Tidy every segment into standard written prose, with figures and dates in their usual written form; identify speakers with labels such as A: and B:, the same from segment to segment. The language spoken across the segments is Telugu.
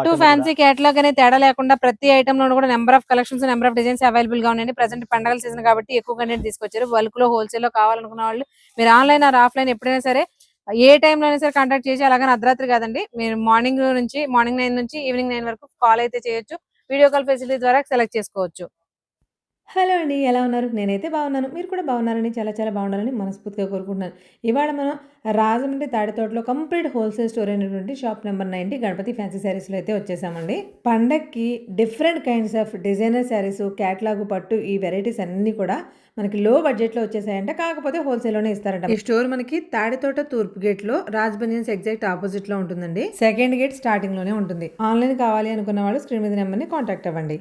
A: టూ ఫ్యాన్సీ కేటలాగ్ అనే తేడా లేకుండా ప్రతి ఐటమ్ లో కూడా number of collections number of designs available గా ఉన్నాయండి. ప్రెసెంట్ పండగల సీజన్ కాబట్టి ఎక్కువ కంటెంట్ తీసుకొచ్చారు. బల్క్ లో హోల్సేల్ లో కావాలనుకున్న వాళ్ళు మీరు ఆన్లైన్ ఆర్ ఆఫ్లైన్ ఎప్పుడైనా సరే ఏ టైంలో అయినా సరే కాంటాక్ట్ చేసి, అలాగే అర్ధరాత్రి కాదండి, మీరు మార్నింగ్ 9 నుంచి ఈవినింగ్ 9 వరకు కాల్ అయితే చేయొచ్చు. వీడియో కాల్ ఫెసిలిటీ ద్వారా సెలెక్ట్ చేసుకోవచ్చు.
B: హలో అండి. ఎలా ఉన్నారు? నేనైతే బాగున్నాను. మీరు కూడా బాగున్నారని చాలా చాలా బాగుండాలని మనస్ఫూర్తిగా కోరుకుంటున్నాను. ఇవాళ మనం రాజమండ్రి తాడితోటలో కంప్లీట్ హోల్సేల్ స్టోర్ అయినటువంటి షాప్ నెంబర్ 90 గణపతి ఫ్యాన్సీ శారీస్‌లో అయితే వచ్చేసామండి. పండక్కి different kinds of designer saris, catalogue పట్టు ఈ వెరైటీస్ అన్నీ కూడా మనకి లో బడ్జెట్‌లో వచ్చేసాయంట. కాకపోతే హోల్సేల్‌లోనే ఇస్తారంట. ఈ స్టోర్ మనకి తాడితోట తూర్పు గేట్‌లో రాజ్ బనియన్స్ ఎగ్జాక్ట్ ఆపోజిట్‌లో ఉంటుందండి. సెకండ్ గేట్ స్టార్టింగ్‌లోనే ఉంటుంది. ఆన్‌లైన్ కావాలి అనుకున్న వాళ్ళు స్క్రీన్ మీద నెంబర్‌ని కాంటాక్ట్ అవ్వండి.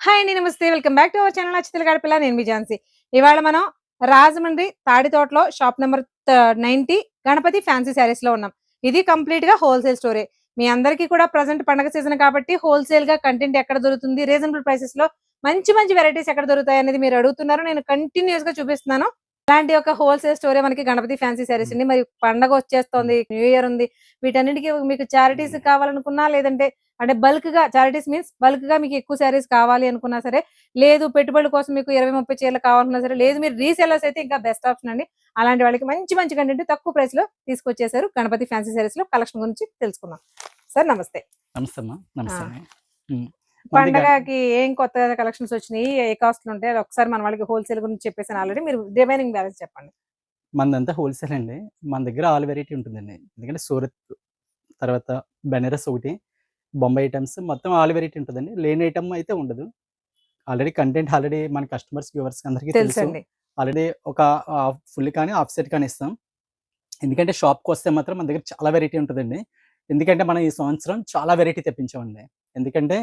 A: హాయ్ అండి, నమస్తే, welcome back to our channel Achchitala Gadapala. నేను మీ ఝాన్సీ. ఇవాళ మనం రాజమండ్రి తాడితోటలో shop number 90 Ganapathi fancy sarees లో ఉన్నాం. ఇది కంప్లీట్ గా హోల్సేల్ స్టోరే. మీ అందరికీ కూడా ప్రజెంట్ పండగ సీజన్ కాబట్టి హోల్సేల్ గా కంటెంట్ ఎక్కడ దొరుకుతుంది, రీజనబుల్ ప్రైసెస్ లో మంచి మంచి వెరైటీస్ ఎక్కడ దొరుకుతాయి అనేది మీరు అడుగుతున్నారు. నేను కంటిన్యూస్ గా చూపిస్తున్నాను. అలాంటి ఒక హోల్సేల్ స్టోరే మనకి గణపతి ఫ్యాన్సీ శారీస్ అండి. మరి పండగ వచ్చేస్తోంది, న్యూ ఇయర్ ఉంది. వీటన్నిటికీ మీకు చారిటీస్ కావాలనుకున్నా, లేదంటే అంటే బల్క్ గా, చారిటీస్ మీన్స్ బల్క్ గా మీకు ఎక్కువ శారీస్ కావాలి అనుకున్నా సరే, లేదు పెట్టుబడుల కోసం మీకు 20-30 చీరలు కావాలన్నా సరే, లేదు మీరు రీసెల్లర్స్ అయితే ఇంకా బెస్ట్ ఆప్షన్ అండి. అలాంటి వాళ్ళకి మంచి మంచి కంటెంట్ తక్కువ ప్రైస్ లో తీసుకొచ్చేసారు. గణపతి ఫ్యాన్సీ శారీస్ లో కలెక్షన్ గురించి తెలుసుకుందాం. సార్ నమస్తే.
C: నమస్తే అమ్మా. నమస్తే.
A: పండగకి ఏం కొత్త కలెక్షన్స్ వచ్చినాయి, ఏ కాస్ట్ ఉంటాయి, అది ఒకసారి మన వాళ్ళకి హోల్సేల్ గురించి చెప్పేసాను ఆల్రెడీ. మీరు రిమైనింగ్ బ్యాలెన్స్ చెప్పండి.
C: మనదంతా హోల్సేల్ అండి. మన దగ్గర ఆల్ వెరైటీ ఉంటుందండి. ఎందుకంటే సూరత్, తర్వాత బెనారస్ ఒకటి, బొంబాయి ఐటమ్స్ మొత్తం ఆల్ వెరైటీ ఉంటుందండి. లేని ఐటమ్ అయితే ఉండదు. ఆల్రెడీ కంటెంట్ ఆల్రెడీ మన కస్టమర్స్ వ్యూవర్స్ అందరికీ తెలుసు. ఆల్రెడీ ఒక ఫుల్ కానీ హాఫ్ సెట్ కానీ ఇస్తాం. ఎందుకంటే షాప్కి వస్తే మాత్రం మన దగ్గర చాలా వెరైటీ ఉంటుందండి. ఎందుకంటే మనం ఈ సంవత్సరం చాలా వెరైటీ తెప్పించామండి. ఎందుకంటే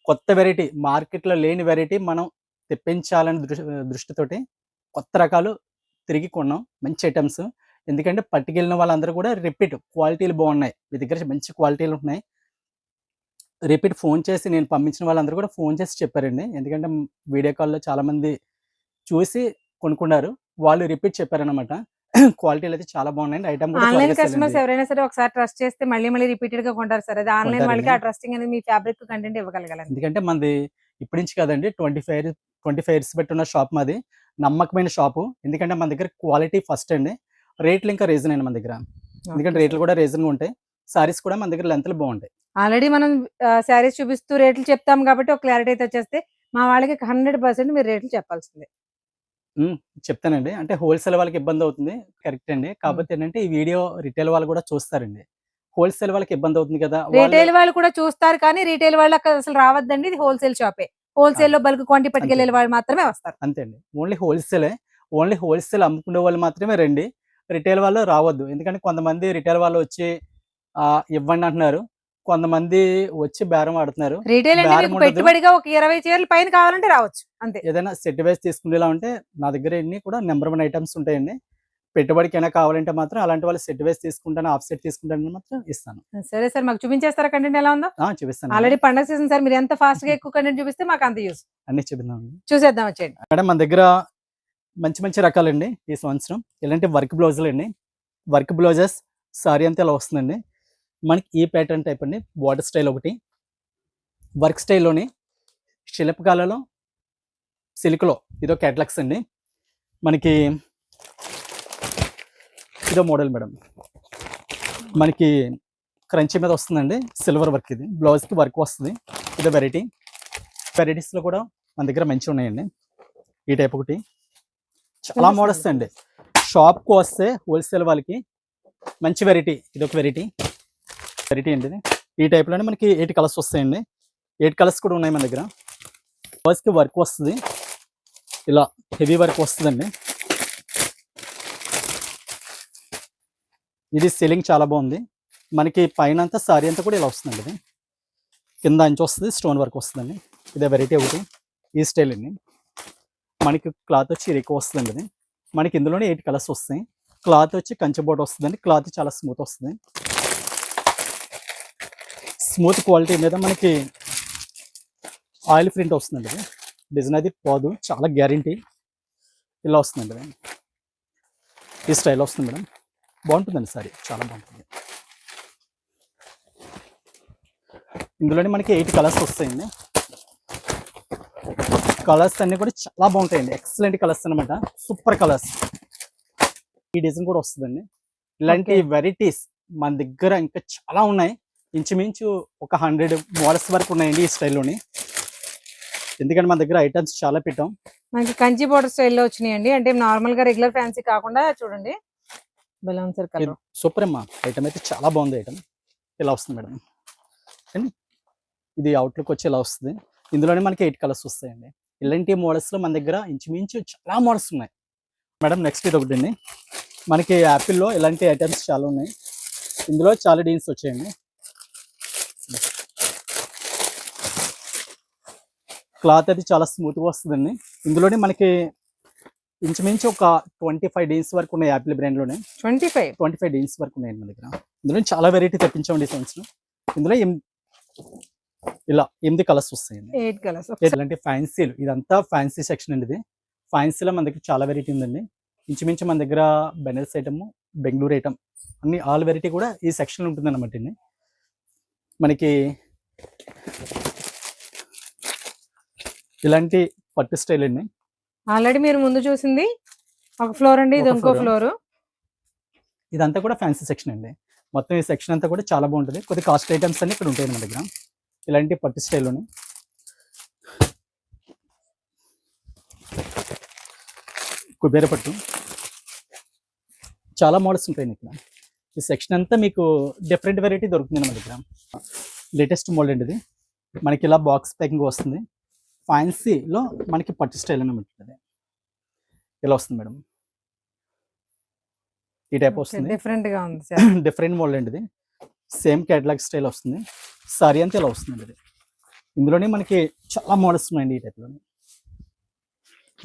C: కొత్త వెరైటీ, మార్కెట్లో లేని వెరైటీ మనం తెప్పించాలని దృష్టితోటి కొత్త రకాలు తిరిగి కొన్నాం. మంచి ఐటమ్స్. ఎందుకంటే పట్టుకెళ్ళిన వాళ్ళందరూ కూడా రిపీట్ క్వాలిటీలు బాగున్నాయి, మీ దగ్గర మంచి క్వాలిటీలు ఉన్నాయి. రిపీట్ ఫోన్ చేసి నేను పంపించిన వాళ్ళందరూ కూడా ఫోన్ చేసి చెప్పారండి. ఎందుకంటే వీడియో కాల్లో చాలామంది చూసి కొనుక్కున్నారు. వాళ్ళు రిపీట్ చెప్పారనమాట. క్వాలిటీలు అయితే చాలా బాగున్నాయండి. ఐటమ్ కూడా
A: ఆన్లైన్ కస్టమర్స్ ఎవరైనా సరే ఒకసారి ట్రస్ట్ చేస్తే మళ్ళీ మళ్ళీ రిపీటెడ్ గా కొంటారు సార్. అది ఆన్లైన్ వాళ్ళకి ఆ ట్రస్టింగ్ అనేది మీ ఫ్యాబ్రిక్ కంటెంట్ ఇవ్వగలగాలి.
C: ఎందుకంటే మనది ఇప్పటి నుంచి కాదండి, 25 ఇయర్స్ పెట్టున్న షాప్ మాది. నమ్మకమైన షాపు. ఎందుకంటే మన దగ్గర క్వాలిటీ ఫస్ట్ అండి. రేట్లు ఇంకా రీజన్ అండి మన దగ్గర. ఎందుకంటే రేట్లు కూడా రీజన్గా ఉంటాయి. సారీస్ కూడా మన దగ్గర లెంత్లు బాగుంటాయి.
A: ఆల్రెడీ మనం శారీస్ చూపిస్తూ రేట్లు చెప్తాం కాబట్టి ఒక క్లారిటీ అయితే వచ్చేస్తే మా వాళ్ళకి 100% మీరు రేట్లు చెప్పాల్సిందే.
C: చెప్తానండి. అంటే హోల్సేల్ వాళ్ళకి ఇబ్బంది అవుతుంది, కరెక్ట్ అండి. కాకపోతే ఏంటంటే ఈ వీడియో రిటైల్ వాళ్ళు కూడా చూస్తారండి. హోల్సేల్ వాళ్ళకి ఇబ్బంది అవుతుంది కదా.
A: రిటైల్ వాళ్ళు కూడా చూస్తారు, కానీ రిటైల్ వాళ్ళకి అసలు రావద్దండి. ఇది హోల్సేల్ షాపే. హోల్సేల్ లో బల్క్ క్వాంటిటీ పట్టుకెళ్ళే వాళ్ళు మాత్రమే వస్తారు.
C: అంతే అండి. ఓన్లీ హోల్సేలే. ఓన్లీ హోల్సేల్ అమ్ముకునే వాళ్ళు మాత్రమే రండి. రిటైల్ వాళ్ళు రావద్దు. ఎందుకంటే కొంతమంది రిటైల్ వాళ్ళు వచ్చి ఇవ్వండి అంటున్నారు. కొంతమంది వచ్చి బేరం ఆడుతున్నారు.
A: రిటైల్ అంటే మీకు పెట్టుబడిగా ఒక 20 చీరలు పైన కావాలంటే రావచ్చు అంతే.
C: ఏదైనా సెట్ వైస్ తీసుకునేలా ఉంటే నా దగ్గర అన్ని కూడా నెంబర్ 1 ఐటమ్స్ ఉంటాయండి. పెట్టుబడికైనా కావాలంటే మాత్రం అలాంటి వాళ్ళు సెట్ వైస్ తీసుకుంటాను, ఆఫ్ సెట్ తీసుకుంటాను మాత్రం ఇస్తాను.
A: సరే సార్, మాకు చూపించేస్తారా కంటెంట్ ఎలా ఉందో?
C: చూపిస్తాను.
A: ఆల్రెడీ పండగ సీజన్ సార్, మీరు ఎంత ఫాస్ట్ గా ఎక్కువ కంటెంట్ చూపిస్తే మాకు అంత యూస్.
C: అన్ని చూపిద్దాం,
A: చూసేద్దాం వచ్చేయండి.
C: మేడం మన దగ్గర మంచి మంచి రకాలండి ఈ సంవత్సరం. ఇలాంటి వర్క్ బ్లౌజులు అండి. వర్క్ బ్లౌజెస్ సారీ అంతా ఇలా వస్తుందండి. మనకి ఈ ప్యాటర్న్ టైప్ అండి. బార్డర్ స్టైల్ ఒకటి, వర్క్ స్టైల్లోని శిల్పకాలలో సిల్క్లో ఇదో క్యాటలాగ్స్ అండి. మనకి ఇదో మోడల్ మేడం. మనకి క్రంచీ మీద వస్తుందండి, సిల్వర్ వర్క్. ఇది బ్లౌజ్కి వర్క్ వస్తుంది. ఇదో వెరైటీ. వెరైటీస్లో కూడా మన దగ్గర మంచిగా ఉన్నాయండి. ఈ టైప్ ఒకటి, చాలా మోడల్స్ అండి. షాప్కి వస్తే హోల్సేల్ వాళ్ళకి మంచి వెరైటీ. ఇదొక వెరైటీ అండి. ఇది ఈ టైప్లోనే మనకి 8 కలర్స్ వస్తాయండి. 8 కలర్స్ కూడా ఉన్నాయి మన దగ్గర. బ్లౌజ్కి వర్క్ వస్తుంది, ఇలా హెవీ వర్క్ వస్తుందండి. ఇది సెల్లింగ్ చాలా బాగుంది. మనకి పైన అంతా సారీ అంతా కూడా ఇలా వస్తుందండి. ఇది కింద అంచు వస్తుంది, స్టోన్ వర్క్ వస్తుందండి. ఇదే వెరైటీ ఒకటి, ఈ స్టైల్ అండి. మనకి క్లాత్ వచ్చి ఎక్కువ వస్తుందండి. ఇది మనకి ఇందులోనే 8 కలర్స్ వస్తాయి. క్లాత్ వచ్చి కంచె బోర్డు వస్తుందండి. క్లాత్ చాలా స్మూత్ వస్తుంది. స్మూత్ క్వాలిటీ మీద మనకి ఆయిల్ ప్రింట్ వస్తుందండి. ఇది డిజైన్ అది పోదు, చాలా గ్యారంటీ. ఇలా వస్తుందండి. ఈ స్టైల్ వస్తుంది మేడం. బాగుంటుందండి సారీ, చాలా బాగుంటుంది. ఇందులోనే మనకి 8 కలర్స్ వస్తాయండి. కలర్స్ అన్ని కూడా చాలా బాగుంటాయండి. ఎక్సలెంట్ కలర్స్ అన్నమాట. Super colours. ఈ డిజైన్ కూడా వస్తుందండి. ఇలాంటి
A: Okay.
C: వెరైటీస్ మన దగ్గర ఇంకా చాలా ఉన్నాయి. ఇంచుమించు ఒక 100 మోడల్స్ వరకు ఉన్నాయండి ఈ స్టైల్లోని. ఎందుకంటే మన దగ్గర ఐటమ్స్ చాలా పెట్టాం.
A: మనకి కంచి బోర్డర్ స్టైల్లో వచ్చినాయండి. అంటే నార్మల్ గా రెగ్యులర్ ఫ్యాన్సీ కాకుండా చూడండి బెలూన్స్ కలర్.
C: సూపర్ అమ్మా. ఐటమ్ అయితే చాలా బాగుంది. ఐటమ్ ఇలా వస్తుంది మేడం. కానీ ఇది అవుట్లుక్ వచ్చి ఇలా వస్తుంది. ఇందులోనే మనకి 8 కలర్స్ వస్తాయండి. ఇలాంటి మోడల్స్లో మన దగ్గర ఇంచుమించు చాలా మోడల్స్ ఉన్నాయి మేడం. నెక్స్ట్ ఇది ఒకటి అండి. మనకి యాపిల్లో ఇలాంటి ఐటమ్స్ చాలా ఉన్నాయి. ఇందులో చాలా డీన్స్ వచ్చాయండి. క్లాత్ అది చాలా స్మూత్గా వస్తుందండి. ఇందులోనే మనకి ఇంచుమించు ఒక 25 డీన్స్ వరకు ఉన్నాయి. యాపిల్ బ్రాండ్లోనే 25 డీన్స్ వరకు ఉన్నాయండి మన దగ్గర. ఇందులో చాలా వెరైటీ తెప్పించాం డిజైన్స్. ఇందులో ఇలా 8 కలర్స్ వస్తాయండి.
A: 8 కలర్స్.
C: ఇలాంటి ఫ్యాన్సీలు, ఇదంతా ఫ్యాన్సీ సెక్షన్ అండి. ఇది ఫ్యాన్సీలో మన దగ్గర చాలా వెరైటీ ఉందండి. ఇంచుమించు మన దగ్గర బెనరస్ ఐటమ్, బెంగళూరు ఐటమ్ అన్ని ఆల్ వెరైటీ కూడా ఈ సెక్షన్లో ఉంటుంది అనమాట అండి. మనకి ఇలాంటి పట్టు స్టైల్ అండి.
A: ఆల్రెడీ మీరు ముందు చూసింది ఒక ఫ్లోర్ అండి, ఇది
C: ఒక
A: ఇంకో
C: floor.
A: ఫ్లోర్.
C: ఇదంతా కూడా ఫ్యాన్సీ సెక్షన్ అండి. మొత్తం ఈ సెక్షన్ అంతా కూడా చాలా బాగుంటుంది. కొద్ది కాస్ట్ ఐటమ్స్ అన్ని ఇక్కడ ఉంటాయి మన దగ్గర. ఇలాంటి పట్టు స్టైల్లోని కుబేర పట్టు చాలా మోడల్స్ ఉంటాయి ఇక్కడ. ఈ సెక్షన్ అంతా మీకు డిఫరెంట్ వెరైటీ దొరుకుతుంది మన దగ్గర. లేటెస్ట్ మోడల్ అండి ఇది. మనకి ఇలా బాక్స్ ప్యాకింగ్ వస్తుంది. ఫ్యాన్సీలో మనకి పట్టు స్టైల్ అని ఉంటుంది. ఇలా వస్తుంది మేడం. ఈ టైప్ వస్తుంది.
A: డిఫరెంట్ గా ఉంది.
C: డిఫరెంట్ మోడల్ అండి ఇది. సేమ్ కేటలాగ్ స్టైల్ వస్తుంది. సారీ అంతా ఇలా వస్తుంది ఇది. ఇందులోనే మనకి చాలా మోడల్స్ ఉన్నాయండి ఈ టైప్ లోని.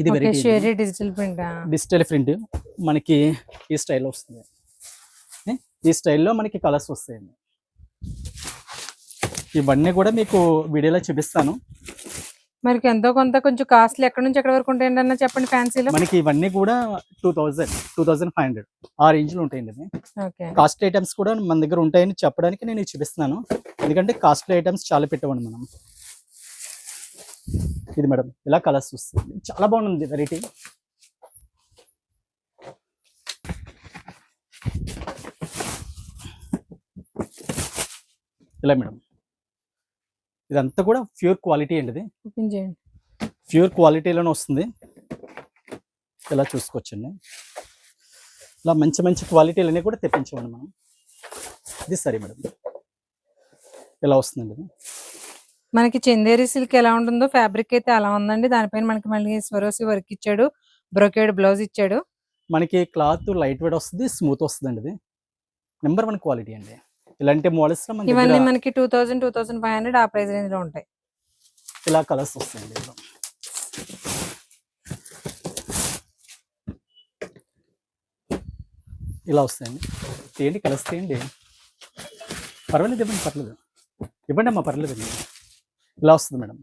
C: ఇది variety
A: digital print.
C: Digital print మనకి ఈ స్టైల్ వస్తుంది. ఈ స్టైల్లో మనకి కలర్స్ వస్తాయండి. ఇవన్నీ కూడా మీకు వీడియోలో చూపిస్తాను.
A: మరి ఎంతో కొంత కొంచెం కాస్ట్లీ ఎక్కడి నుంచి ఎక్కడి వరకు ఉంటాయండి అన్న చెప్పండి ఫ్యాన్సీలో.
C: మనకి ఇవన్నీ కూడా 2500 ఆ రేంజ్ లో ఉంటాయండి.
A: ఓకే.
C: కాస్ట్లీ ఐటమ్స్ కూడా మన దగ్గర ఉంటాయని చెప్పడానికి నేను చూపిస్తున్నాను. ఎందుకంటే కాస్ట్లీ ఐటమ్స్ చాలా పెట్టామండి మనం. ఇది మేడం ఇలా కలర్స్ వస్తుంది. చాలా బాగుంది వెరైటీ. ఇలా మేడం. ఇదంతా కూడా ప్యూర్ క్వాలిటీ అండి. ఇది
A: ఓపెన్ చేయండి.
C: ప్యూర్ క్వాలిటీలోనే వస్తుంది. ఇలా చూసుకోవచ్చండి. ఇలా మంచి మంచి క్వాలిటీలన్నీ కూడా తెప్పించామండి మనం. ఇది సరే మేడం. ఇలా వస్తుందండి ఇది.
A: మనకి చందేరి సిల్క్ ఎలా ఉంటుందో ఫ్యాబ్రిక్ అయితే అలా ఉందండి. దానిపైన మనకి మళ్ళీ స్వరోసి వర్క్ ఇచ్చాడు, బ్రోకేడ్ బ్లౌజ్ ఇచ్చాడు.
C: మనకి క్లాత్ లైట్ వెయిట్ వస్తుంది, స్మూత్ వస్తుందండి. ఇది నెంబర్ 1 క్వాలిటీ అండి. ఇలాంటి మోడల్స్
A: ఇవన్నీ మనకి 2000, 2500 ఆ ప్రైస్ రేంజ్ లో ఉంటాయి.
C: ఇలా కలర్స్ వస్తాయండి. ఇందులో ఇలా వస్తాయండి. తీయండి కలర్స్ తీయండి. పర్వాలేదు ఇవ్వండి, పర్లేదు ఇవ్వండి అమ్మా, పర్లేదు. ఇలా వస్తుంది మేడం.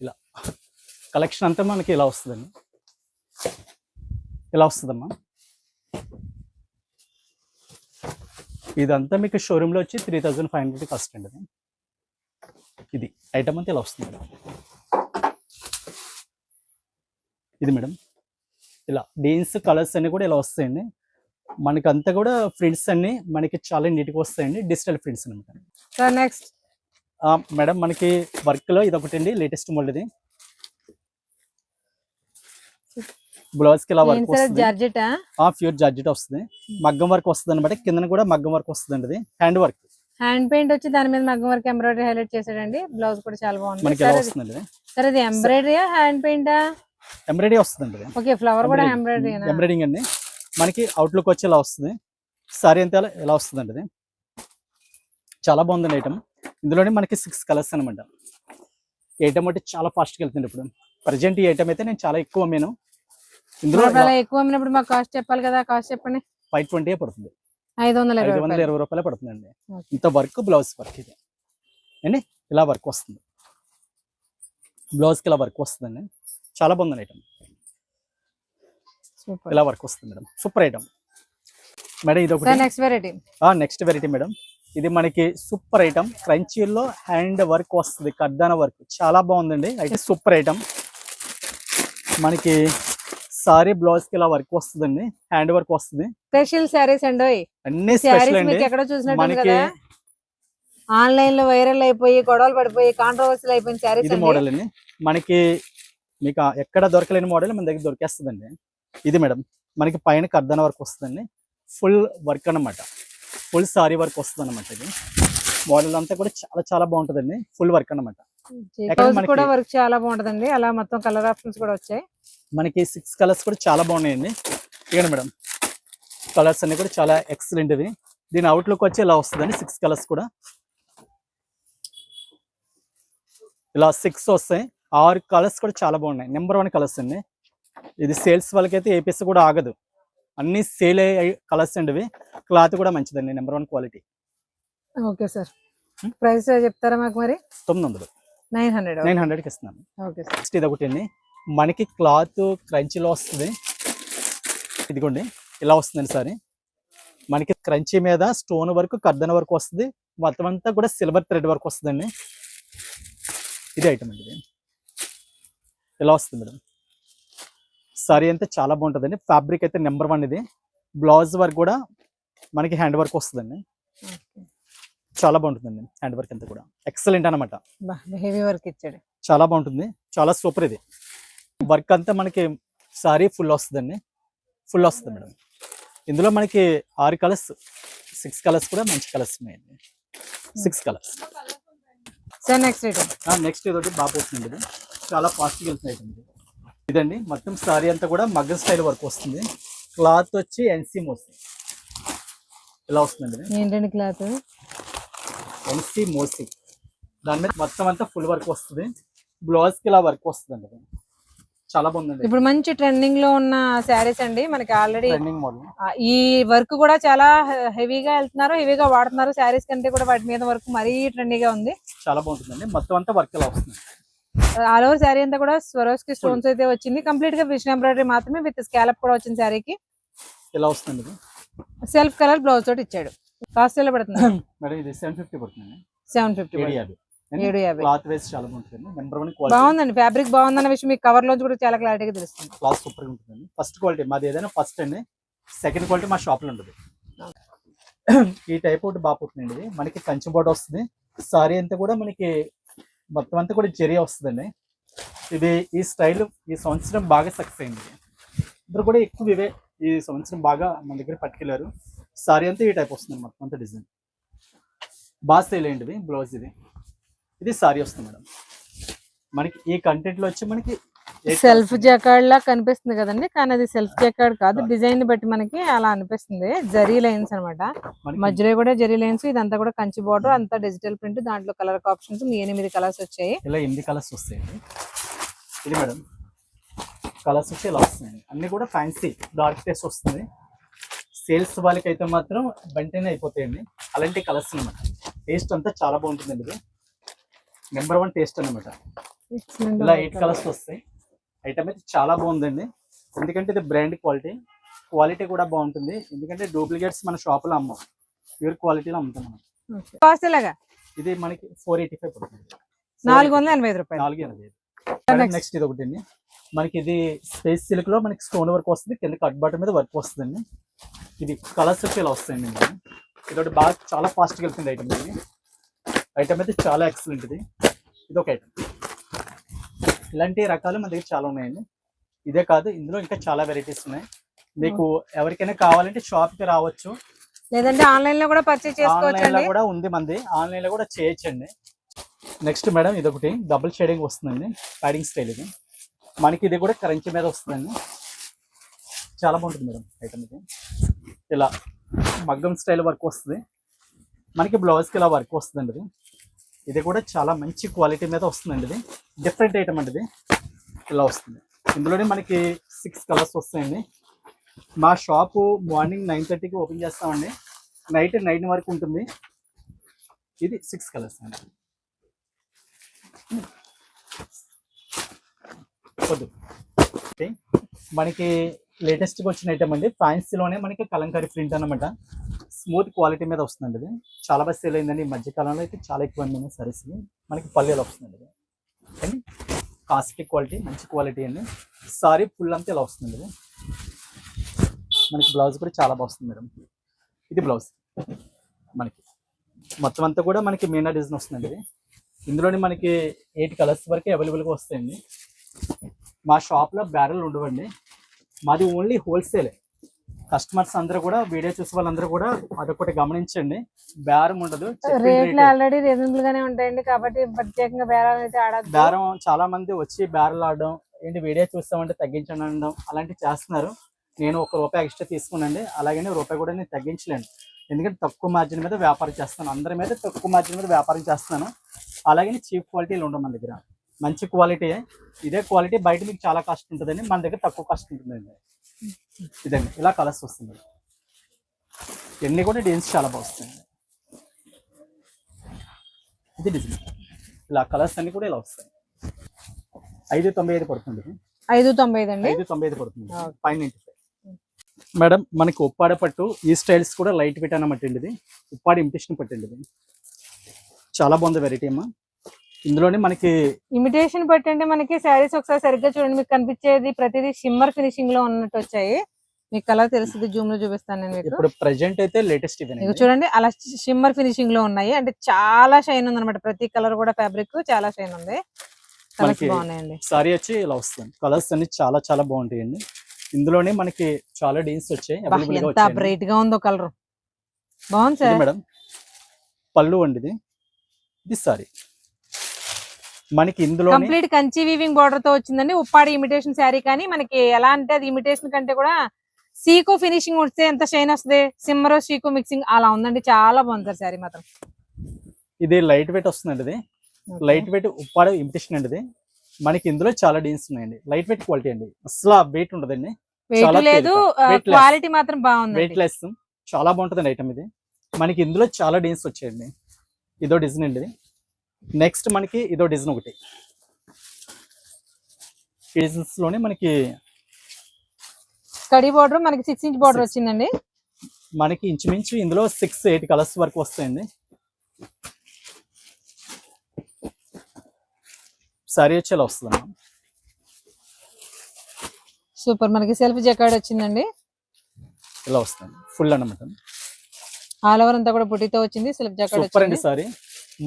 C: ఇలా కలెక్షన్ అంతా మనకి ఇలా వస్తుందండి. ఇలా వస్తుందమ్మా. ఇదంతా మీకు షోరూంలో వచ్చి 3500 కాస్ట్ అండి. ఇది ఐటమ్ అంతా ఇలా వస్తుంది మేడం. ఇది మేడం ఇలా డీన్స్ కలర్స్ అన్ని కూడా ఇలా వస్తాయండి. మనకి అంతా కూడా ప్రింట్స్ అన్ని మనకి చాలా నీట్గా వస్తాయండి. డిజిటల్ ప్రింట్స్ అనమాట.
A: సార్ నెక్స్ట్
C: మేడం మనకి వర్క్ లో ఇది ఒకటి అండి, లేటెస్ట్ మోడల్. ఇది బ్లౌజ్ కి ఇలా వర్క్ వస్తుంది.
A: జార్జెట్
C: ప్యూర్ జార్జెట్ వస్తుంది. మగ్గం వర్క్ వస్తుంది అనమాట. కింద కూడా మగ్గం వర్క్ వస్తుంది. ఇది హ్యాండ్ వర్క్.
A: హ్యాండ్ పెయింట్ వచ్చి దాని మీద మగ్గం వర్క్ ఎంబ్రాయిడరీ హైలైట్ చేసాడండి. బ్లౌజ్ కూడా చాలా బాగుంది.
C: మనకి ఇలా వస్తుంది.
A: సరే ఇది ఎంబ్రాయిడరీయా హ్యాండ్ పెయింటా?
C: ఎంబ్రాయిడరీ వస్తుంది.
A: ఓకే, ఫ్లవర్ కూడా ఎంబ్రాయిడరీ.
C: ఎంబ్రాయిడింగ్ అండి. మనకి అవుట్లుక్ వచ్చి ఇలా వస్తుంది. సారీ అంతా ఇలా వస్తుందండి. ఇది చాలా బాగుందండి ఐటమ్. ఇందులోనే మనకి 6 కలర్స్ అనమాట. ఐటమ్ అంటే చాలా ఫాస్ట్గా వెళ్తుంది. ఇప్పుడు ప్రజెంట్ ఈ ఐటమ్ అయితే నేను చాలా ఎక్కువ అమ్మాను. ఇందులో
A: ఎక్కువ అమ్మినప్పుడు మాకు కాస్ట్ చెప్పాలి కదా. కాస్ట్ చెప్పండి.
C: 520 పడుతుంది.
A: 520
C: రూపాయలు పడుతుందండి. ఇంత వర్క్ బ్లౌజ్ వర్క్ ఇది అండి. ఇలా వర్క్ వస్తుంది. బ్లౌజ్ కి ఇలా వర్క్ వస్తుందండి. చాలా బాగుంది ఐటమ్. ఇలా వర్క్ వస్తుంది మేడం. Super item madam. ఇది ఒకటి.
A: Next variety.
C: Next variety madam. ఇది మనకి సూపర్ ఐటమ్, క్రంచీలో హ్యాండ్ వర్క్ వస్తుంది, కర్దాన వర్క్ చాలా బాగుందండి. అయితే సూపర్ ఐటమ్, మనకి సారీ బ్లౌజ్ కి ఇలా వర్క్ వస్తుందండి, హ్యాండ్ వర్క్ వస్తుంది.
A: స్పెషల్ శారీస్ అండి,
C: అన్ని
A: శారీస్
C: స్పెషల్ అండి.
A: మీకు ఎక్కడ చూసినట్టు
C: మనకి
A: కదా, ఆన్లైన్ లో వైరల్ అయిపోయి గొడవలు పడిపోయి కాంట్రవర్సీలు అయిపోయిన శారీస్
C: ఇది మోడల్ అండి. మనకి మీకు ఎక్కడ దొరకలేని మోడల్ మన దగ్గర దొరికేస్తుందండి. ఇది మేడం మనకి పైన కర్దాన వర్క్ వస్తుందండి, ఫుల్ వర్క్ అన్నమాట, ఫుల్ సారీ వర్క్ వస్తుంది అనమాట. ఇది మోడల్ అంతా కూడా చాలా చాలా బాగుంటుందండి, ఫుల్ వర్క్ అన్నమాట.
A: కూడా వర్క్ చాలా బాగుంటదండి. అలా మొత్తం కలర్ ఆప్షన్స్ కూడా వచ్చాయి.
C: మనకి 6 కలర్స్ కూడా చాలా బాగున్నాయండి. ఇవ్వండి మేడం, కలర్స్ అన్ని కూడా చాలా ఎక్సలెంట్. ఇది దీని అవుట్లుక్ వచ్చి ఇలా వస్తుందండి. 6 కలర్స్ కూడా ఇలా 6 వస్తాయి. 6 కలర్స్ కూడా చాలా బాగున్నాయి, నెంబర్ 1 కలర్స్ అండి. ఇది సేల్స్ వాళ్ళకైతే ఏ పీస్ కూడా ఆగదు, అన్ని సేల్ అయ్యే కలర్స్ అండి. ఇవి క్లాత్ కూడా మంచిదండి, number 1 quality.
A: Okay sir, price చెప్తారా మాకు? మరి
C: 900 900కి ఇస్తున్నాను.
A: Okay sir.
C: నెక్స్ట్ ఇది ఒకటి అండి, మనకి క్లాత్ క్రంచీలో వస్తుంది. ఇదిగోండి ఇలా వస్తుందండి సారీ. మనకి క్రంచీ మీద స్టోన్ వర్క్, కర్దన వర్క్ వస్తుంది, మొత్తం అంతా కూడా సిల్వర్ థ్రెడ్ వర్క్ వస్తుందండి. ఇది ఐటమ్ అండి, ఇది ఇలా వస్తుంది మేడం. సారీ అంతా చాలా బాగుంటుందండి, ఫ్యాబ్రిక్ అయితే నెంబర్ 1. ఇది బ్లౌజ్ వర్క్ కూడా మనకి హ్యాండ్ వర్క్ వస్తుందండి, చాలా బాగుంటుందండి. హ్యాండ్ వర్క్ అంతా కూడా ఎక్సలెంట్ అనమాట,
A: హెవీ వర్క్ ఇచ్చాడు,
C: చాలా బాగుంటుంది, చాలా సూపర్. ఇది వర్క్ అంతా మనకి సారీ ఫుల్ వస్తుందండి, ఫుల్ వస్తుంది మేడం. ఇందులో మనకి 6 కలర్స్, 6 కలర్స్ కూడా మంచి కలర్స్ ఉన్నాయండి, 6 colours.
A: Sir next item,
C: next ఇదొకటి బాగా పోతుంది, ఇది చాలా ఫాస్ట్గా వెళ్తుంది ఐటమ్. ఇదండి మొత్తం సారీ అంతా కూడా మగ్గం స్టైల్ వర్క్ వస్తుంది, క్లాత్ వచ్చి ఎన్సీ మోసి ఇలా వస్తుందండి.
A: ఏంటండి క్లాత్?
C: ఎన్సీ మోసి, దాని మీద మొత్తం అంతా ఫుల్ వర్క్ వస్తుంది, బ్లౌజ్ కి ఇలా వర్క్ వస్తుందండి, చాలా బాగుందండి.
A: ఇప్పుడు మంచి ట్రెండింగ్ లో ఉన్న శారీస్ అండి, మనకి ఆల్రెడీ
C: ట్రెండింగ్ మోడల్.
A: ఈ వర్క్ కూడా చాలా హెవీగా వెళ్తున్నారు, హెవీగా వాడుతున్నారు. శారీస్ కంటే కూడా వాటి మీద వర్క్ మరీ ట్రెండీగా ఉంది,
C: చాలా బాగుంటుందండి. మొత్తం అంతా వర్క్ ఇలా వస్తుంది,
A: ఆల్ ఓవర్ శారీ అంతా కూడా స్వరోస్కి స్టోన్స్ అయితే వచ్చింది. కంప్లీట్ గా ఫిష్ ఎంబ్రాయిడరీ మాత్రమే, విత్ స్కాలప్ కూడా వచ్చింది శారీకి.
C: ఇలా వస్తుంది,
A: సెల్ఫ్ కలర్ బ్లౌజ్ తోటి ఇచ్చాడు. కాస్ట్ ఎలా పడుతుంది
C: మేడం? ఇది 750 పడుతుంది.
A: 750, 750.
C: క్లాత్ వేస్ చాలా బాగుంటుంది, నెంబర్ 1 క్వాలిటీ.
A: బాగుందండి, ఫ్యాబ్రిక్ బాగుందన్న విషయం మీకు కవర్ లోంచి కూడా చాలా క్లారిటీగా తెలుస్తుంది.
C: క్లాత్ సూపర్ గా ఉంటుందండి. ఫస్ట్ క్వాలిటీ మాది, ఏదైనా ఫస్ట్ అండి, సెకండ్ క్వాలిటీ మా షాప్ లో ఉంటుంది. ఈ టైప్ ఒకటి బాగా పుట్టినండి, ఇది మనకి కంచి బోర్డర్ వస్తుంది, సారీ అంతా కూడా మనకి మొత్తం అంతా కూడా జెరీ వస్తుందండి. ఇది ఈ స్టైల్ ఈ సంవత్సరం బాగా సక్సెస్ అయింది, ఇద్దరు కూడా ఎక్కువ ఇవే ఈ సంవత్సరం బాగా మన దగ్గర పట్టుకెళ్ళారు. సారీ అంతా ఈ టైప్ వస్తుంది, మొత్తం అంతా డిజైన్ బాగా సేల్ అయ్యింది. బ్లౌజ్ ఇది సారీ వస్తుంది మేడం. మనకి ఈ కంటెంట్ లో వచ్చి మనకి
A: సెల్ఫ్ జకార్డ్ లా కనిపిస్తుంది కదండి, కానీ అది సెల్ఫ్ జకార్డ్ కాదు, డిజైన్ బట్టి మనకి అలా అనిపిస్తుంది. జరీ లైన్స్ అన్నమాట, మధ్యలో కూడా జరీ లైన్స్. ఇదంతా కూడా కంచి బోర్డర్, అంతా డిజిటల్ ప్రింట్, దాంట్లో కలర్ ఆప్షన్స్ 8 కలర్స్ వచ్చాయి.
C: ఇలా 8 కలర్స్ వస్తాయండి. ఇది మేడం కలర్స్ వచ్చి ఇలా వస్తున్నాయండి, అన్ని కూడా ఫ్యాన్సీ డార్క్ టేస్ట్ వస్తుంది. సేల్స్ వాళ్ళకి అయితే మాత్రం వెంటనే అయిపోతాయండి అలాంటి కలర్స్ అనమాట. టేస్ట్ అంతా చాలా బాగుంటుందండి, ఇది నెంబర్ 1 టేస్ట్ అనమాట. ఇలా 8 కలర్స్ వస్తాయి. ఐటమ్ అయితే చాలా బాగుందండి, ఎందుకంటే ఇది బ్రాండ్ క్వాలిటీ, క్వాలిటీ కూడా బాగుంటుంది. ఎందుకంటే డూప్లికేట్స్ మన షాపులో అమ్మాం, ప్యూర్ క్వాలిటీలో అమ్ముతాం మనం.
A: కాస్ట్ ఎలాగా?
C: ఇది మనకి 485 పడుతుంది,
A: 485 రూపాయలు.
C: 485. నెక్స్ట్ ఇది ఒకటి అండి, మనకి ఇది స్పేస్ సిల్క్ లో మనకి స్టోన్ వర్క్ వస్తుంది, కింద కట్ బాటం మీద వర్క్ వస్తుందండి. ఇది కలర్స్ వచ్చి ఇలా వస్తాయండి. ఇది ఒకటి బాగా చాలా ఫాస్ట్గా వెళ్తుంది ఐటమ్. ఇది ఐటమ్ అయితే చాలా ఎక్సలెంట్. ఇది ఒక ఐటమ్. ఇలాంటి రకాలు మన దగ్గర చాలా ఉన్నాయండి. ఇదే కాదు, ఇందులో ఇంకా చాలా వెరైటీస్ ఉన్నాయి. మీకు ఎవరికైనా కావాలంటే షాప్ కి రావచ్చు,
A: లేదంటే ఆన్లైన్ లో కూడా పర్చేస్ చేసుకోవచ్చు.
C: ఆన్లైన్ లో కూడా ఉంది మంది, ఆన్లైన్ లో కూడా చేయొచ్చండి. నెక్స్ట్ మేడం ఇది ఒకటి డబుల్ షేడింగ్ వస్తుందండి, ప్యాడింగ్ స్టైల్. ఇది మనకి ఇది కూడా కరెన్సీ మీద వస్తుందండి, చాలా బాగుంటుంది మేడం ఐటమ్. ఇది ఇలా మగ్గం స్టైల్ వర్క్ వస్తుంది, మనకి బ్లౌజ్కి ఇలా వర్క్ వస్తుందండి. ఇది కూడా చాలా మంచి క్వాలిటీ మీద వస్తుందండి. ఇది డిఫరెంట్ ఐటమ్ అండి, ఇది ఇలా వస్తుంది. ఇందులోనే మనకి 6 కలర్స్ వస్తాయండి. మా షాపు మార్నింగ్ 9:30కి ఓపెన్ చేస్తామండి, నైట్ 9 వరకు ఉంటుంది. ఇది 6 కలర్స్ అండి. మనకి లేటెస్ట్గా వచ్చిన ఐటమ్ అండి, ఫ్యాన్సీలోనే మనకి కలంకారీ ప్రింట్ అనమాట. స్మూత్ క్వాలిటీ మీద వస్తుందండి ఇది. చాలా బాగా సేల్ అయిందండి ఈ మధ్య కాలంలో అయితే, చాలా ఎక్కువ మంది సారీస్ మనకి పళ్ళు ఇలా వస్తుందండి ఇది. కానీ కాస్ట్లీ క్వాలిటీ, మంచి క్వాలిటీ అండి. సారీ ఫుల్ అంతా ఇలా వస్తుంది ఇది. మనకి బ్లౌజ్ కూడా చాలా బాగా వస్తుంది మేడం. ఇది బ్లౌజ్ మనకి మొత్తం అంతా కూడా మనకి మీనా డిజైన్ వస్తుందండి ఇది. ఇందులోని మనకి 8 కలర్స్ వరకు అవైలబుల్గా వస్తాయండి. మా షాప్లో బ్యారెల్ ఉండవండి, మాది ఓన్లీ హోల్సేలే. కస్టమర్స్ అందరూ కూడా, వీడియో చూసే వాళ్ళందరూ కూడా అదొకటి గమనించండి, బేరం ఉండదు.
A: రేట్లు ఆల్రెడీ రీజనబుల్ గానే ఉంటాయండి, కాబట్టి ప్రత్యేకంగా బేరాలు అయితే ఆడద్దు.
C: బేరం చాలా మంది వచ్చి బేరాలు ఆడడం ఏంటి, వీడియో చూస్తామంటే తగ్గించండి అనడం అలాంటివి చేస్తున్నారు. నేను ₹1 ఎక్స్ట్రా తీసుకున్నాండి, అలాగని రూపాయి కూడా నేను తగ్గించలేను. ఎందుకంటే తక్కువ మార్జిన్ మీద వ్యాపారం చేస్తాను, అందరి మీద తక్కువ మార్జిన్ మీద వ్యాపారం చేస్తున్నాను. అలాగని చీప్ క్వాలిటీలు ఉండవు మన దగ్గర, మంచి క్వాలిటీ. ఇదే క్వాలిటీ బయట మీకు చాలా కాస్ట్ ఉంటుందండి, మన దగ్గర తక్కువ కాస్ట్ ఉంటుందండి. ఇదండి ఇలా కలర్స్ వస్తుంది, ఎన్ని కూడా డిజైన్స్ చాలా బాగా వస్తాయి. ఇది డిజైన్, ఇలా కలర్స్ అన్ని కూడా ఇలా వస్తాయి. 595 పడుతుంది,
A: 595 అండి.
C: 595 పడుతుంది, 595. మేడం మనకి ఉప్పాడ పట్టు ఈ స్టైల్స్ కూడా లైట్ వెయిట్ అన్నమాట అండి. ఇది ఉప్పాడ ఇమిటేషన్ పట్టు అండి, ఇది చాలా బాగుంది వెరైటీ అమ్మా. ఇందులోనే మనకి
A: ఇమిటేషన్ పట్టండి, మనకి శారీస్ ఒకసారి సరిగ్గా చూడండి, మీకు కనిపించేది ప్రతిదీ షిమ్మర్ ఫినిషింగ్ లో ఉన్నట్టు వచ్చాయి. మీకు కలర్ తెలుస్తుంది, జూమ్ లో చూపిస్తాను నేను మీకు.
C: ఇప్పుడు ప్రెజెంట్ అయితే లేటెస్ట్
A: ఇవి చూడండి, అలా షిమ్మర్ ఫినిషింగ్ లో ఉన్నాయి, అంటే చాలా షైన్ ఉంది అనమాట. ప్రతి కలర్ కూడా ఫ్యాబ్రిక్ చాలా షైన్ ఉంది, కలర్స్ బాగున్నాయండి.
C: సారీ వచ్చి ఇలా వస్తుంది, కలర్స్ అన్ని చాలా చాలా బాగుంటాయండి. ఇందులోనే మనకి చాలా డిజైన్స్ వచ్చాయి,
A: ఎంత బ్రైట్ గా ఉందో కలర్, బాగుంది సార్.
C: మేడం పళ్ళు అండి ఇది, ఇది సారీ మనకి ఇందులో
A: కంప్లీట్ కంచి వీవింగ్ బార్డర్ తో వచ్చిందండి. ఉప్పాడి ఇమిటేషన్ శారీ, కానీ మనకి ఎలా అంటే అది ఇమిటేషన్ కంటే కూడా సీకో ఫినిషింగ్ వస్తే ఎంత షైన్ వస్తుంది, సిమ్మర్ సీకో మిక్సింగ్ అలా ఉందండి, చాలా బాగుంది సార్ శారీ మాత్రం.
C: ఇది లైట్ వెయిట్ వస్తుందండి, ఇది లైట్ వెయిట్ ఉప్పాడ ఇమిటేషన్ అండి. ఇది మనకి ఇందులో చాలా డిజైన్స్ ఉన్నాయండి, లైట్ వెయిట్ క్వాలిటీ అండి, అసలు వెయిట్ ఉండదండి,
A: వెయిట్ లేదు, క్వాలిటీ మాత్రం బాగుంది,
C: వెయిట్ లెస్, చాలా బాగుంటుంది ఐటమ్ ఇది. మనకి ఇందులో చాలా డిజైన్స్ వచ్చాయండి. ఇదో డిజైన్ అండి, ఇది నెక్స్ట్ మనకి ఇదో డిజైన్ ఒకటి. ఈ డిజైన్స్ లోనే మనకి
A: కడి బార్డర్, మనకి 6 ఇంచ్ బార్డర్ వచ్చిందండి.
C: మనకి ఇంచుమించు ఇందులో 6-8 కలర్స్ వరకు వస్తాయండి. సారీ వచ్చి ఇలా వస్తుంది,
A: సూపర్. మనకి సెల్ఫ్ జకార్డ్ వచ్చిందండి,
C: ఇలా వస్తుంది ఫుల్ అన్నమాట.
A: ఆల్ ఓవర్ అంతా కూడా బుటీతో వచ్చింది, సెల్ఫ్ జకార్డ్
C: సూపర్ అండి
A: వచ్చింది.
C: సారీ.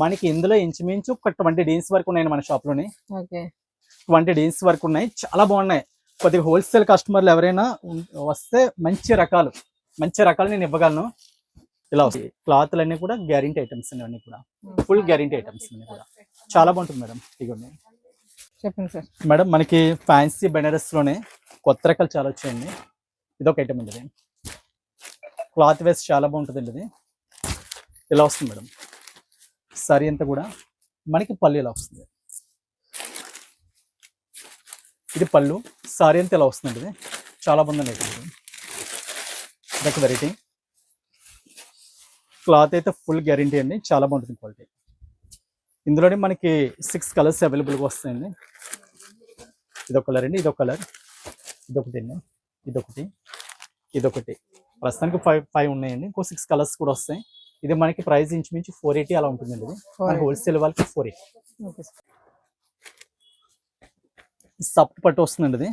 C: మనకి ఇందులో ఇంచుమించు ఒక 20 డిజైన్స్ వరకు ఉన్నాయి మన షాప్ లోని.
A: ఓకే,
C: 20 డిజైన్స్ వరకు ఉన్నాయి, చాలా బాగున్నాయి. కొద్దిగా హోల్సేల్ కస్టమర్లు ఎవరైనా వస్తే మంచి రకాలు నేను ఇవ్వగలను. ఇలా వస్తాయి క్లాత్లు అన్ని కూడా గ్యారంటీ ఐటమ్స్ అన్ని కూడా, ఫుల్ గ్యారంటీ ఐటమ్స్ అన్ని కూడా చాలా బాగుంటుంది మేడం. ఇదిగోండి
A: చెప్పండి సార్.
C: మేడం మనకి ఫ్యాన్సీ బెనారస్ లోనే కొత్త రకాలు చాలా వచ్చాయండి. ఇదొక ఐటమ్ ఉంటుంది, క్లాత్ వేస్ట్ చాలా బాగుంటుందండి. ఇది ఇలా వస్తుంది మేడం, సారీ అంతా కూడా మనకి పళ్ళు ఇలా వస్తుంది. ఇది పళ్ళు, సారీ అంతా ఇలా వస్తుందండి. ఇది చాలా బాగుందండి ఐటమ్, ఇదొక వెరైటీ. క్లాత్ అయితే ఫుల్ గ్యారంటీ అండి, చాలా బాగుంటుంది క్వాలిటీ. ఇందులోనే మనకి 6 కలర్స్ అవైలబుల్గా వస్తాయండి. ఇదొక కలర్ అండి, ఇదొక కలర్, ఇదొకటి అండి, ఇదొకటి. ప్రస్తుతానికి 5 ఉన్నాయండి, ఇంకో 6 కలర్స్ కూడా వస్తాయి. ఇది మనకి ప్రైస్ ఇంచుమించు 480 అలా ఉంటుందండి. ఇది మన హోల్సేల్ వాళ్ళకి 480. సాఫ్ట్ పట్టు వస్తుందండి. ఇది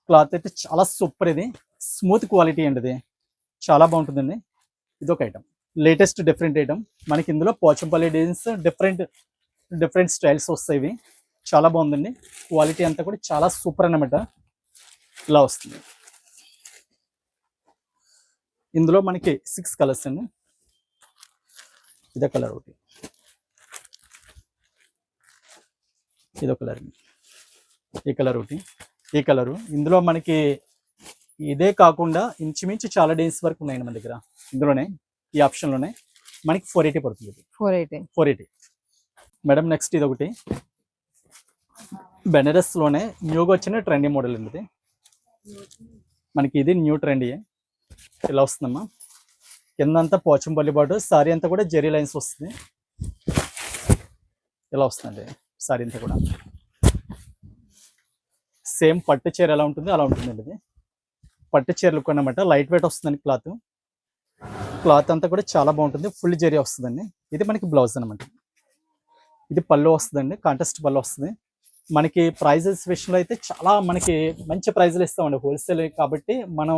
C: క్లాత్ అయితే చాలా సూపర్, ఇది స్మూత్ క్వాలిటీ అండి, ఇది చాలా బాగుంటుందండి. ఇదొక ఐటమ్, లేటెస్ట్ డిఫరెంట్ ఐటమ్. మనకి ఇందులో పోచంపల్లి డిజైన్స్ డిఫరెంట్ స్టైల్స్ వస్తాయి, ఇవి చాలా బాగుందండి. క్వాలిటీ అంతా కూడా చాలా సూపర్ అన్నమాట. ఇలా వస్తుంది, ఇందులో మనకి 6 కలర్స్ అండి. ఇదో కలర్ ఒకటి, ఇదో కలర్, ఈ కలర్ ఒకటి, ఈ కలరు. ఇందులో మనకి ఇదే కాకుండా ఇంచుమించు చాలా డిజైన్స్ వరకు ఉన్నాయండి మన దగ్గర. ఇందులోనే ఈ ఆప్షన్లోనే మనకి 480 పడుతుంది. 480 మేడం. నెక్స్ట్ ఇది ఒకటి బెనారస్లోనే న్యూగా వచ్చిన ట్రెండీ మోడల్ అండి. ఇది మనకి ఇది న్యూ ట్రెండీ. ఇలా వస్తుందమ్మా, కిందంతా పోచంపల్లి బార్డర్, సారీ అంతా కూడా జెరీ లైన్స్ వస్తుంది. ఇలా వస్తుందండి సారీ అంతా కూడా. సేమ్ పట్టు చీర ఎలా ఉంటుందో అలా ఉంటుందండి. ఇది పట్టు చీరలు కొన్నమాట, లైట్ వెయిట్ వస్తుందండి క్లాత్. క్లాత్ అంతా కూడా చాలా బాగుంటుంది, ఫుల్ జరీ వస్తుందండి. ఇది మనకి బ్లౌజ్ అనమాట. ఇది పళ్ళు వస్తుందండి, కాంట్రాస్ట్ పళ్ళు వస్తుంది. మనకి ప్రైజెస్ విషయంలో అయితే చాలా మనకి మంచి ప్రైజులు ఇస్తామండి, హోల్సేల్ కాబట్టి మనం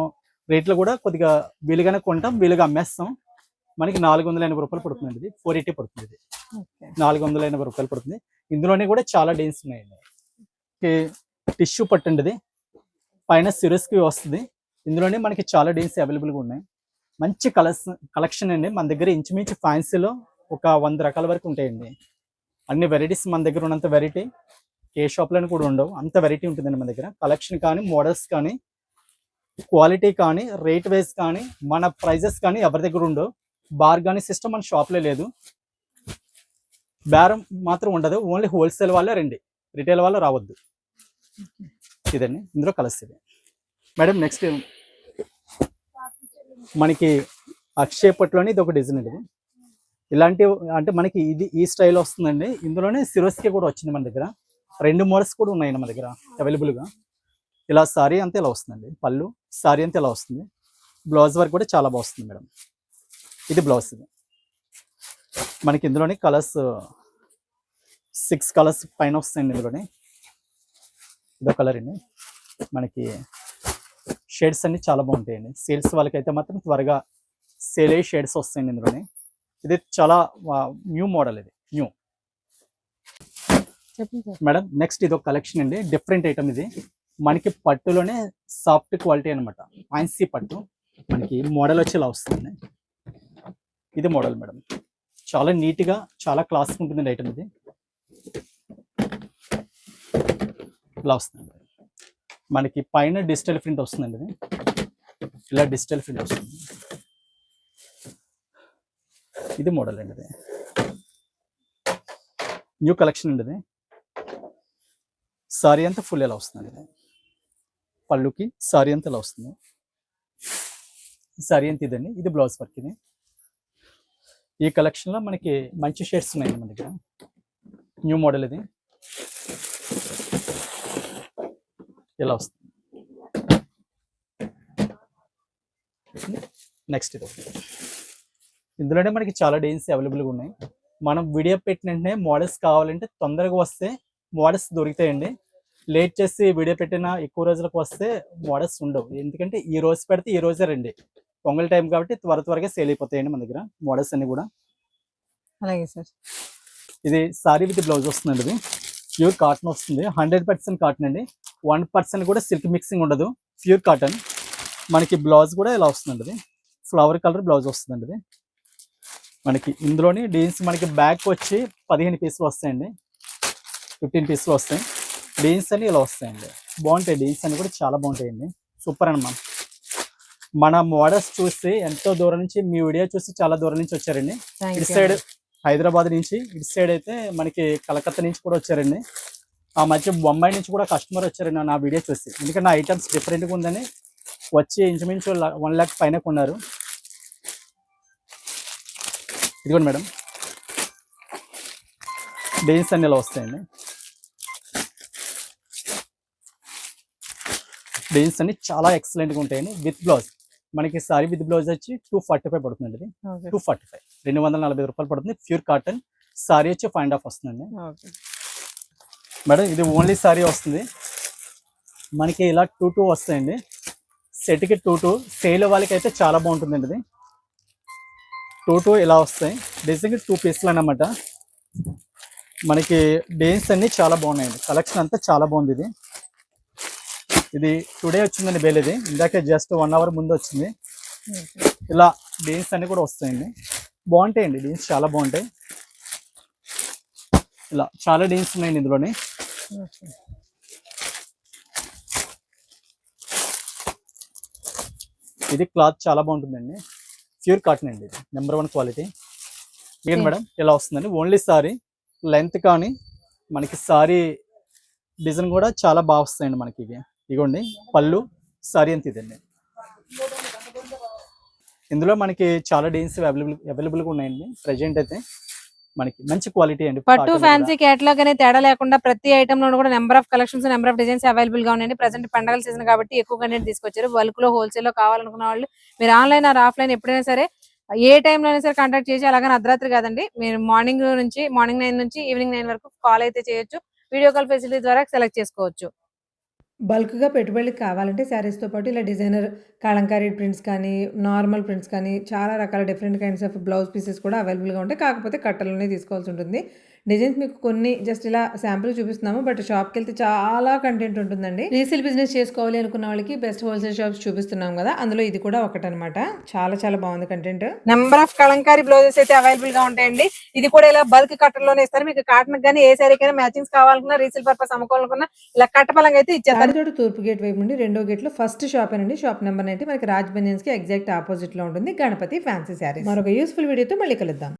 C: రేట్లు కూడా కొద్దిగా వీలుగానే కొంటాం, వీలుగా అమ్మేస్తాం. మనకి 480 రూపాయలు పడుతుందండి. ఇది 480 పడుతుంది. ఇది 480 రూపాయలు పడుతుంది. ఇందులోనే కూడా చాలా డిజైన్స్ ఉన్నాయండి. టిష్యూ పట్టండి, ఇది పైన సిరస్కి వస్తుంది. ఇందులోనే మనకి చాలా డిజైన్స్ అవైలబుల్గా ఉన్నాయి. మంచి కలెక్షన్ అండి. మన దగ్గర ఇంచుమించు ఫ్యాన్సీలో ఒక 100 రకాల వరకు ఉంటాయండి. అన్ని వెరైటీస్ మన దగ్గర ఉన్నంత వెరైటీ ఏ షాప్లో కూడా ఉండవు, అంత వెరైటీ ఉంటుందండి మన దగ్గర. కలెక్షన్ కానీ, మోడల్స్ కానీ, క్వాలిటీ కానీ, రేట్ వైజ్ కానీ, మన ప్రైజెస్ కానీ ఎవరి దగ్గర ఉండవు. బార్గాని సిస్టమ్ మన షాప్లో లేదు, బేరం మాత్రం ఉండదు. ఓన్లీ హోల్సేల్ వాళ్ళే రండి, రిటైల్ వాళ్ళు రావద్దు. ఇదండి ఇందులో కలర్స్ ఇది. మేడం నెక్స్ట్ మనకి అక్షయ పట్టులోని ఇది ఒక డిజైన్ ఇది. ఇలాంటి అంటే మనకి ఇది ఈ స్టైల్ వస్తుందండి. ఇందులోనే సిరోస్కి కూడా వచ్చింది మన దగ్గర. 2 మోడల్స్ కూడా ఉన్నాయండి మన దగ్గర అవైలబుల్గా. ఇలా సారీ అంతా ఇలా వస్తుందండి, పళ్ళు సారీ అంతా ఇలా వస్తుంది. బ్లౌజ్ వర్క్ కూడా చాలా బాగా వస్తుంది మేడం. ఇది బ్లౌజ్. ఇది మనకి ఇందులోనే కలర్స్ 6 కలర్స్ పైన వస్తాయండి. ఇందులోనే ఇదో కలర్ అండి. మనకి షేడ్స్ అన్ని చాలా బాగుంటాయండి. సేల్స్ వాళ్ళకైతే మాత్రం త్వరగా సేల్ అయ్యే షేడ్స్ వస్తాయండి ఇందులోనే. ఇది చాలా న్యూ మోడల్, ఇది న్యూ. మేడం నెక్స్ట్ ఇది ఒక కలెక్షన్ అండి, డిఫరెంట్ ఐటమ్. ఇది మనకి పట్టులోనే సాఫ్ట్ క్వాలిటీ అనమాట, ఫ్యాన్సీ పట్టు. మనకి మోడల్ వచ్చి ఇలా వస్తుంది. ఇది మోడల్ మేడం, చాలా నీట్గా చాలా క్లాస్ ఉంటుంది ఐటమ్. ఇది ఇలా వస్తుంది. మనకి పైన డిజిటల్ ప్రింట్ వస్తుందండి. ఇది ఇలా డిజిటల్ ప్రింట్ వస్తుంది. ఇది మోడల్ అండి. ఇది న్యూ కలెక్షన్ అండి. ఇది సారీ అంతా ఫుల్ ఎలా వస్తుందండి. ఇది పళ్ళుకి సారీ అంతా ఇలా వస్తుంది. సారీ అంతా ఇదండి. ఇది బ్లౌజ్ వర్క్. ఇది ఈ కలెక్షన్లో మనకి మంచి షేడ్స్ ఉన్నాయండి మన దగ్గర. న్యూ మోడల్ ఇది ఇలా వస్తుంది. నెక్స్ట్ ఇది ఇందులోనే మనకి చాలా డిజైన్స్ అవైలబుల్గా ఉన్నాయి. మనం వీడియో పెట్టిన వెంటనే మోడల్స్ కావాలంటే తొందరగా వస్తే మోడల్స్ దొరుకుతాయండి. లేట్ చేసి వీడియో పెట్టిన ఎక్కువ రోజులకు వస్తే మోడల్స్ ఉండవు. ఎందుకంటే ఈ రోజు పెడితే ఈ రోజే రండి, పొంగల్ టైం కాబట్టి త్వరగా సేల్ అయిపోతాయండి మన దగ్గర మోడల్స్ అన్ని కూడా.
A: అలాగే సార్.
C: ఇది సారీ విత్ బ్లౌజ్ వస్తుందండి. ఇది ప్యూర్ కాటన్ వస్తుంది, 100% కాటన్ అండి. 1% కూడా సిల్క్ మిక్సింగ్ ఉండదు, ప్యూర్ కాటన్. మనకి బ్లౌజ్ కూడా ఇలా వస్తుందండి. ఇది ఫ్లవర్ కలర్ బ్లౌజ్ వస్తుందండి. ఇది మనకి ఇందులోని డిజైన్స్ మనకి బ్యాక్ వచ్చి 15 పీసులు వస్తాయండి, 15 పీసులు వస్తాయి. డిజైన్స్ అన్ని ఇలా వస్తాయండి, బాగుంటాయి. డిజైన్స్ అన్ని కూడా చాలా బాగుంటాయండి, సూపర్ అన్నమాట. మన మోడల్స్ చూసి ఎంతో దూరం నుంచి, మీ వీడియో చూసి చాలా దూరం నుంచి వచ్చారండి. ఇటు సైడ్ హైదరాబాద్ నుంచి, ఇటు సైడ్ అయితే మనకి కలకత్తా నుంచి కూడా వచ్చారండి. ఆ మధ్య బొంబాయి నుంచి కూడా కస్టమర్ వచ్చారండి నా వీడియో చూసి. ఎందుకంటే నా ఐటమ్స్ డిఫరెంట్గా ఉందని వచ్చి ఇంచుమించు 1 lakh పైన కొన్నారు. ఇదిగోండి మేడం, డిజైన్స్ అన్ని ఇలా వస్తాయండి. డిజైన్స్ అన్ని చాలా ఎక్సలెంట్గా ఉంటాయండి. విత్ బ్లౌజ్ మనకి సారీ విత్ బ్లౌజ్ వచ్చి 245 పడుతుందండి. ఇది 245, 240 రూపాయలు పడుతుంది. Pure cotton. సారీ వచ్చి 5.5 వస్తుందండి మేడం. ఇది ఓన్లీ సారీ వస్తుంది మనకి. ఇలా 2 వస్తాయండి, సెట్కి 2 సేల్ వాళ్ళకి అయితే చాలా బాగుంటుందండి. ఇది 2 ఇలా వస్తాయి. డిజైన్కి 2 పీసులు అన్నమాట. మనకి డిజైన్స్ అన్ని చాలా బాగున్నాయండి, కలెక్షన్ అంతా చాలా బాగుంది. ఇది ఇది టుడే వచ్చిందండి బేల్. ఇది ఇందాకే జస్ట్ 1 hour ముందు వచ్చింది. ఇలా డిజైన్స్ అన్ని కూడా వస్తాయండి, బాగుంటాయండి. డిజైన్స్ చాలా బాగుంటాయి. ఇలా చాలా డిజైన్స్ ఉన్నాయండి ఇందులోనే. ఇది క్లాత్ చాలా బాగుంటుందండి, ప్యూర్ కాటన్ అండి. ఇది నెంబర్ 1 క్వాలిటీ. ఏం మేడం ఇలా వస్తుందండి. ఓన్లీ సారీ లెంత్ కానీ మనకి సారీ డిజైన్ కూడా చాలా బాగా వస్తాయండి మనకి. ఇవి ఇగోండి పళ్ళు, సారీ అంత ఇదండి. ఇందులో మనకి చాలా డిజైన్స్ అవైలబుల్గా ఉన్నాయండి ప్రెజెంట్ అయితే. మనకి మంచి క్వాలిటీ అండి.
A: పట్టు ఫ్యాన్సీ కేటలాగ్ అనే తేడా లేకుండా ప్రతి ఐటమ్ లో కూడా number of collections, number of designs available గా ఉన్నాయండి. ప్రెసెంట్ పండగల సీజన్ కాబట్టి ఎక్కువ కంటెంట్ తీసుకొచ్చారు. బల్క్ లో హోల్సేల్ లో కావాలనుకున్న వాళ్ళు మీరు ఆన్లైన్ ఆర్ ఆఫ్లైన్ ఎప్పుడైనా సరే ఏ టైంలో అయినా సరే కాంటాక్ట్ చేసి, అలాగని అర్ధరాత్రి కాదండి, మీరు మార్నింగ్ 9 నుంచి ఈవినింగ్ 9 వరకు కాల్ అయితే చేయొచ్చు. వీడియో కాల్ ఫెసిలిటీ ద్వారా సెలెక్ట్ చేసుకోవచ్చు.
B: బల్క్‌గా పెట్టుబడులకి కావాలంటే శారీస్‌తో పాటు ఇలా డిజైనర్ కలంకారీ ప్రింట్స్ కానీ, నార్మల్ ప్రింట్స్ కానీ, చాలా రకాల different kinds of blouse pieces కూడా అవైలబుల్‌గా ఉంటాయి. కాకపోతే కట్టలోనే తీసుకోవాల్సి ఉంటుంది. డిజైన్స్ మీకు కొన్ని జస్ట్ ఇలా శాంపుల్ చూపిస్తున్నాము. బట్ షాప్‌కెళ్తే చాలా కంటెంట్ ఉంటుందండి. రీసేల్ బిజినెస్ చేసుకోవాలి అనుకున్న వాళ్ళకి బెస్ట్ హోల్‌సేల్ షాప్స్ చూపిస్తున్నాం గదా! అందులో ఇది కూడా ఒకటనమాట. చాలా చాలా బాగుంది content.
A: Number of Kalamkari blouses అయితే అవైలబుల్ గా ఉంటాయండి. ఇది కూడా ఇలా బల్క్ కట్టలోనే ఇస్తారు. మీకు కాటన్ గానీ ఏ శారీకైనా మ్యాచింగ్స్ కావాలనుకున్నా, రీసేల్ పర్పస్ అమ్ముకోవాలనుకున్నా ఇలా కట్టపలంగా అయితే ఇచ్చేస్తారు.
B: తాడితోట తూర్పు గేట్ వైపు నుండి రెండో గేట్‌లో ఫస్ట్ షాపేనండి. షాప్ నెంబర్ 90 మనకి రాజ్ బనియన్స్‌కి ఎగ్జాక్ట్ ఆపోజిట్‌లో ఉంటుంది. గణపతి ఫ్యాన్సీ శారీస్. మరొక యూజ్‌ఫుల్ వీడియోతో మళ్ళీ కలుద్దాం.